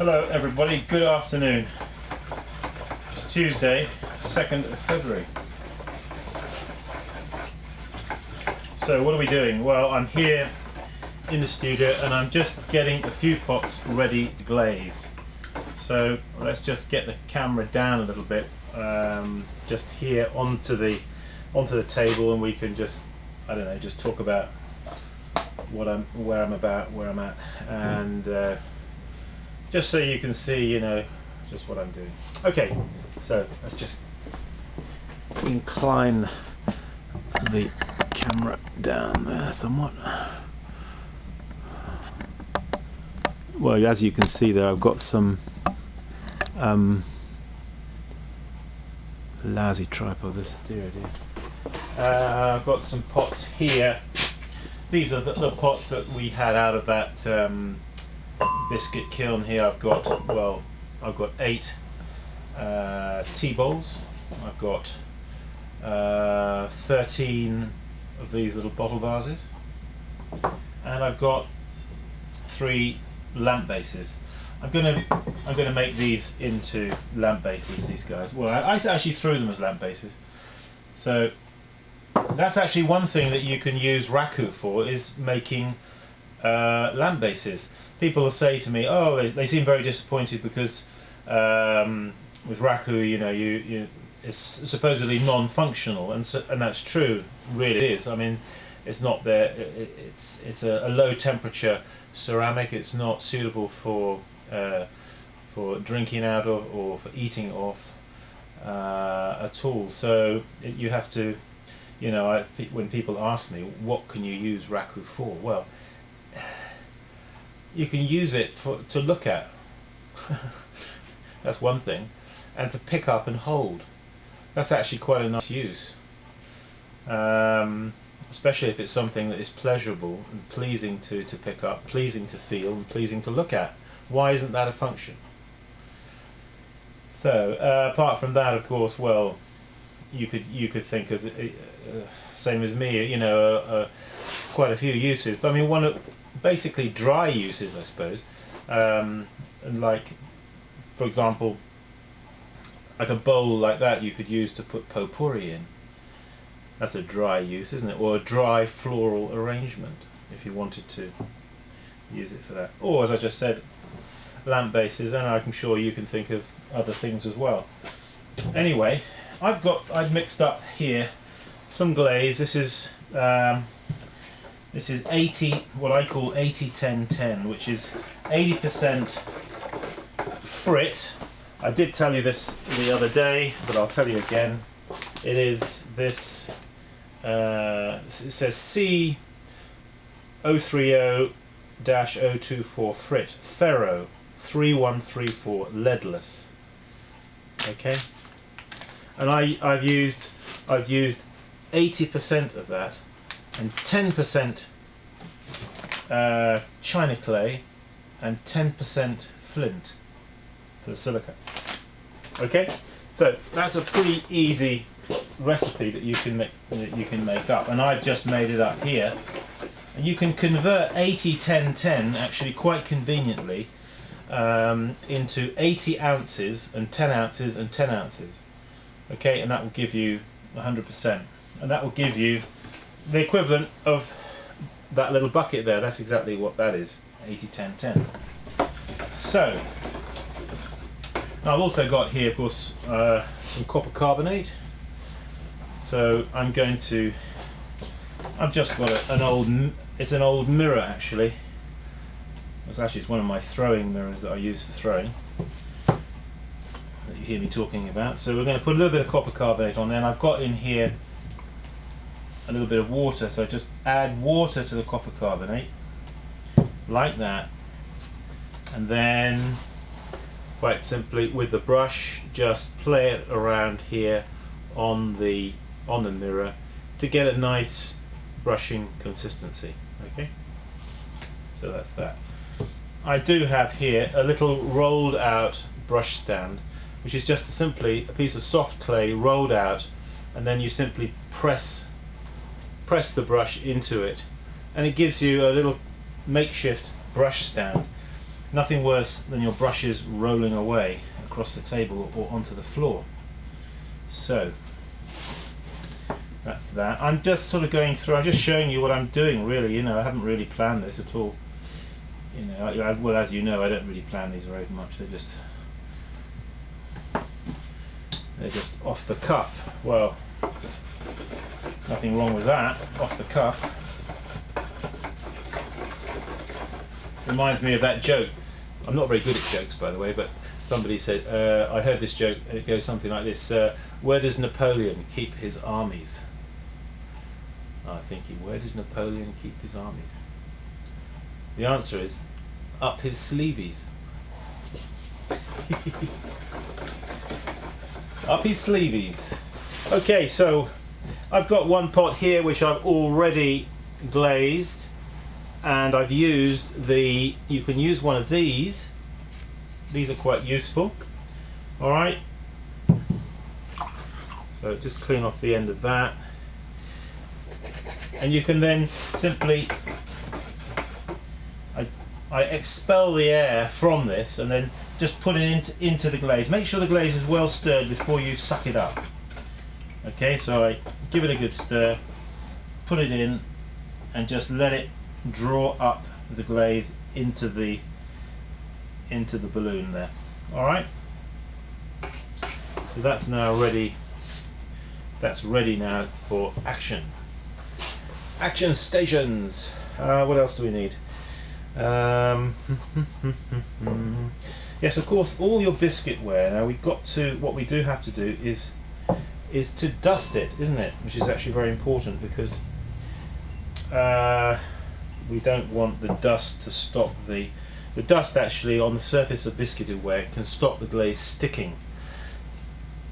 Hello everybody, good afternoon. It's Tuesday, 2nd of February. So what are we doing? Well, I'm here in the studio and I'm just getting a few pots ready to glaze. So let's just get the camera down a little bit, just here onto the table, and we can just, I don't know, just talk about where I'm at, and just so you can see, you know, just what I'm doing. Okay, so let's just incline the camera down there somewhat. Well, as you can see there, I've got some lousy tripod, this dear. I've got some pots here. These are the pots that we had out of that biscuit kiln here. I've got 8 tea bowls. I've got 13 of these little bottle vases, and I've got 3 lamp bases. I'm gonna make these into lamp bases, these guys. Well, I actually threw them as lamp bases. So that's actually one thing that you can use Raku for, is making lamp bases. People will say to me, oh, they seem very disappointed because with Raku, you know, it's supposedly non-functional, and that's true, really it is. I mean, it's not there. It's a low temperature ceramic. It's not suitable for drinking out of or for eating off at all. So you have to, you know, when people ask me what can you use Raku for, well, you can use it to look at. That's one thing, and to pick up and hold. That's actually quite a nice use, especially if it's something that is pleasurable and pleasing to pick up, pleasing to feel, and pleasing to look at. Why isn't that a function? So apart from that, of course, well, you could think as same as me, you know, quite a few uses. But I mean, basically dry uses, I suppose, and like, for example, like a bowl like that you could use to put potpourri in. That's a dry use, isn't it? Or a dry floral arrangement, if you wanted to use it for that. Or, as I just said, lamp bases, and I'm sure you can think of other things as well. Anyway, I've mixed up here some glaze. This is 80, what I call 80-10-10, which is 80% frit. I did tell you this the other day, but I'll tell you again. It is this, it says C030-024 frit, ferro 3134 leadless. Okay, and I've used 80% of that, and 10% china clay, and 10% flint for the silica. Okay, so that's a pretty easy recipe that you can make up, and I've just made it up here. And you can convert 80-10-10 actually quite conveniently into 80 ounces and 10 ounces and 10 ounces. Okay, and that will give you 100%, and that will give you the equivalent of that little bucket there. That's exactly what that is, 80-10-10. So I've also got here, of course, some copper carbonate. So I've just got it's an old mirror actually. It's one of my throwing mirrors that I use for throwing, that you hear me talking about. So we're going to put a little bit of copper carbonate on there, and I've got in here a little bit of water, so just add water to the copper carbonate, like that, and then quite simply with the brush just play it around here on the mirror to get a nice brushing consistency. Okay, so that's that. I do have here a little rolled out brush stand, which is just simply a piece of soft clay rolled out, and then you simply press the brush into it, and it gives you a little makeshift brush stand. nothing worse than your brushes rolling away across the table or onto the floor. So that's that. I'm just sort of going through, I'm just showing you what I'm doing really, you know, I haven't really planned this at all. You know, well, as you know, I don't really plan these very much, they're just off the cuff. Well, nothing wrong with that, off the cuff. Reminds me of that joke. I'm not very good at jokes, by the way, but somebody said, I heard this joke, and it goes something like this, where does Napoleon keep his armies? I was thinking, where does Napoleon keep his armies? The answer is, up his sleeveys. Up his sleeveys. Okay, so I've got one pot here which I've already glazed, and I've used you can use one of these. These are quite useful. Alright. So just clean off the end of that. And you can then simply I expel the air from this and then just put it into the glaze. Make sure the glaze is well stirred before you suck it up. Okay, so I give it a good stir, put it in, and just let it draw up the glaze into the balloon there. Alright, so that's now ready. That's ready now for action. Action stations. What else do we need? Yes, of course, all your biscuitware. Now what we do have to do is to dust it, isn't it? Which is actually very important, because we don't want the dust to stop the dust actually on the surface of biscuitware can stop the glaze sticking.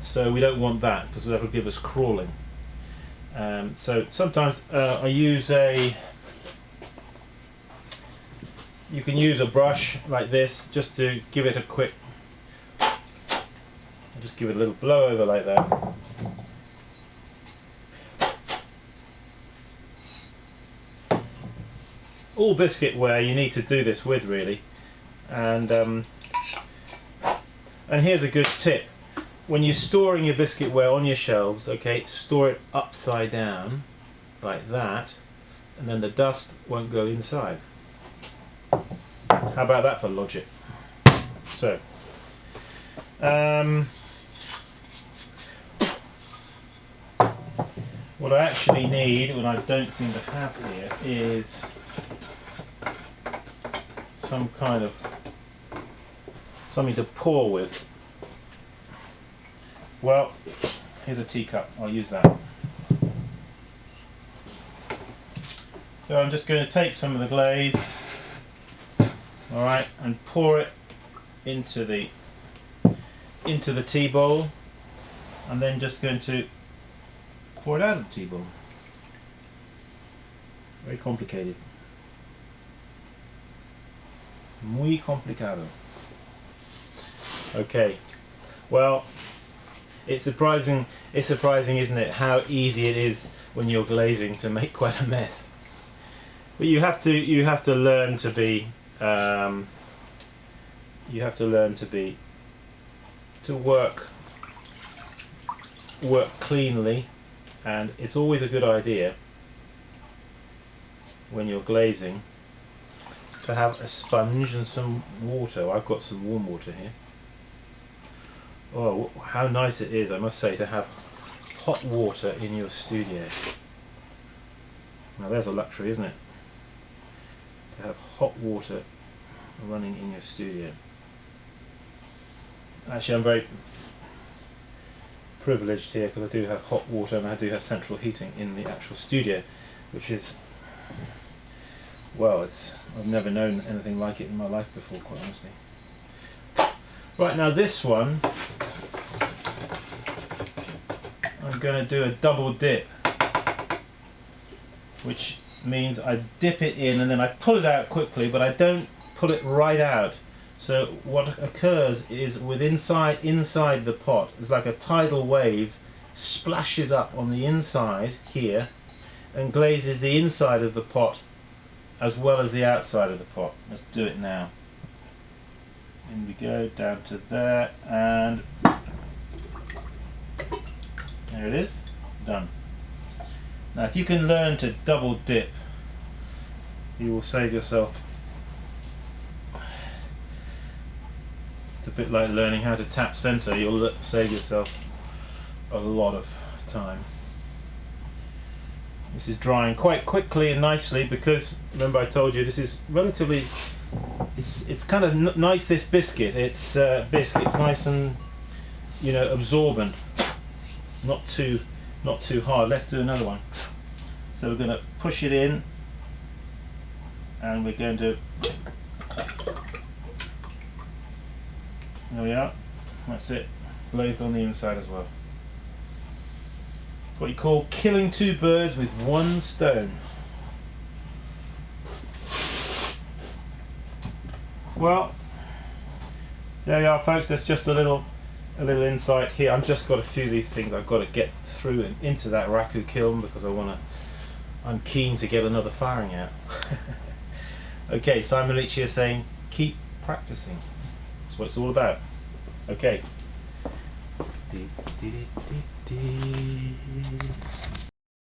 So we don't want that, because that will give us crawling. So sometimes I use you can use a brush like this just to give it a quick, just give it a little blow over like that. All biscuitware you need to do this with really, and here's a good tip. When you're storing your biscuitware on your shelves, okay, store it upside down like that, and then the dust won't go inside. How about that for logic? So what I actually need, what I don't seem to have here, is some kind of something to pour with. Well, here's a teacup, I'll use that. So I'm just going to take some of the glaze, alright, and pour it into the tea bowl, and then just going to pour it out of the tea bowl. Very complicated. Muy complicado. Okay, well, it's surprising, isn't it, how easy it is when you're glazing to make quite a mess. But you have to learn to be to work cleanly, and it's always a good idea when you're glazing to have a sponge and some water. I've got some warm water here. Oh, how nice it is, I must say, to have hot water in your studio. Now there's a luxury, isn't it? To have hot water running in your studio. Actually, I'm very privileged here because I do have hot water and I do have central heating in the actual studio, which is, well, I've never known anything like it in my life before, quite honestly. Right, now this one, I'm going to do a double dip, which means I dip it in and then I pull it out quickly, but I don't pull it right out. So what occurs is inside the pot, it's like a tidal wave splashes up on the inside here and glazes the inside of the pot as well as the outside of the pot. Let's do it now. In we go, down to there, and there it is, done. Now if you can learn to double dip, you will save yourself. It's a bit like learning how to tap center. You'll save yourself a lot of time. This is drying quite quickly and nicely because, remember I told you, this is relatively, it's kind of nice, this biscuit. It's biscuit's nice and, you know, absorbent. Not too hard. Let's do another one. So we're going to push it in, and we're going to, there we are, that's it, glazed on the inside as well. What you call killing two birds with one stone. Well, there you are, folks. That's just a little insight here. I've just got a few of these things I've got to get through and into that raku kiln because I'm keen to get another firing out. Okay, Simon Leach here saying keep practicing. That's what it's all about. Okay.